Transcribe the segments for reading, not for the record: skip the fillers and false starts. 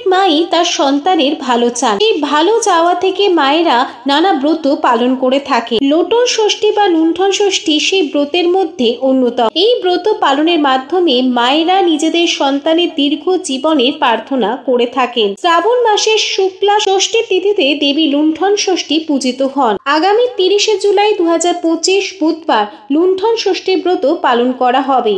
মাই তার সন্তানের ভালো চান। এই ভালো চাওয়া থেকে মায়েরা নানা ব্রত পালন করে থাকে। লোটন ষষ্ঠী বা লুণ্ঠন ষষ্ঠী সেই ব্রতের মধ্যে অন্যতম। এই ব্রত পালনের মাধ্যমে মায়েরা নিজেদের সন্তানের দীর্ঘ জীবনের প্রার্থনা করে থাকেন। শ্রাবণ মাসের শুক্লা ষষ্ঠী তিথিতে দেবী লুণ্ঠন ষষ্ঠী পূজিত হন। আগামী 30শে জুলাই 2025 বুধবার লুণ্ঠন ষষ্ঠী ব্রত পালন করা হবে।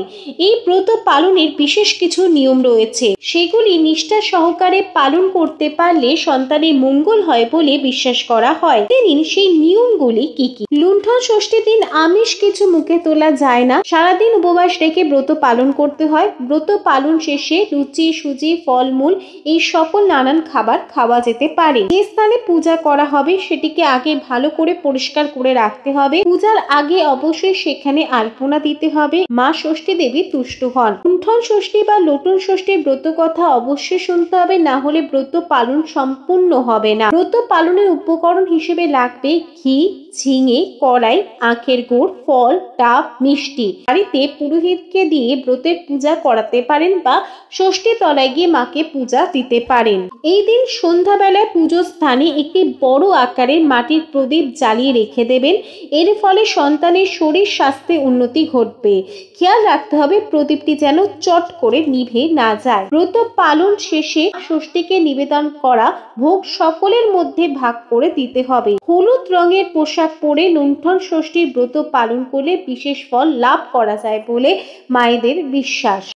এই ব্রত পালনের বিশেষ কিছু নিয়ম রয়েছে, সেগুলি নিষ্ঠা সহকারে পালন করতে পারলে সন্তানের মঙ্গল হয় বলে বিশ্বাস করা হয়। সেদিন সেই নিয়মগুলি কি কি? লুণ্ঠন ষষ্ঠীর দিন আমিষ কিছু মুখে তোলা যায় না। সারাদিন উপবাস রেখে ব্রত পালন করতে হয়। ব্রত পালন শেষে লুচি, সুজি, ফলমূল এই সকল নানান খাবার খাওয়া যেতে পারে। যে স্থানে পূজা করা হবে সেটিকে আগে ভালো করে পরিষ্কার করে রাখতে হবে। পূজার আগে অবশ্যই সেখানে আলপনা দিতে হবে। মা ষষ্ঠী দেবী তুষ্ট হন। লুণ্ঠন ষষ্ঠী বা লোটন ষষ্ঠীর ব্রত কথা অবশ্যই শুনতে হবে, না হলে ব্রত পালন সম্পূর্ণ হবে না। ব্রত পালনের উপকরণ হিসেবে লাগবে ঘি, ঝিঙে, কড়াই, আখের গুড়, ফল, ডাব, মিষ্টি। বাড়িতে পুরোহিতকে দিয়ে ব্রতের পূজা করাতে পারেন বা ষষ্ঠী তলায় গিয়ে মাকে পূজা দিতে পারেন। এই দিন সন্ধ্যাবেলায় পুজো স্থানে একটি বড় আকারের মাটির প্রদীপ জ্বালিয়ে রেখে দেবেন। এর ফলে সন্তানের শরীর স্বাস্থ্যে উন্নতি ঘটবে। খেয়াল রাখতে হবে প্রদীপটি যেন চট করে নিভে না যায়। ব্রত পালন শেষে ষষ্ঠীকে নিবেদন করা ভোগ সকলের মধ্যে ভাগ করে দিতে হবে। হলুদ রঙের পোশাক পরে লুণ্ঠন ষষ্ঠীর ব্রত পালন করলে বিশেষ ফল লাভ করা যায় বলে মায়েদের বিশ্বাস।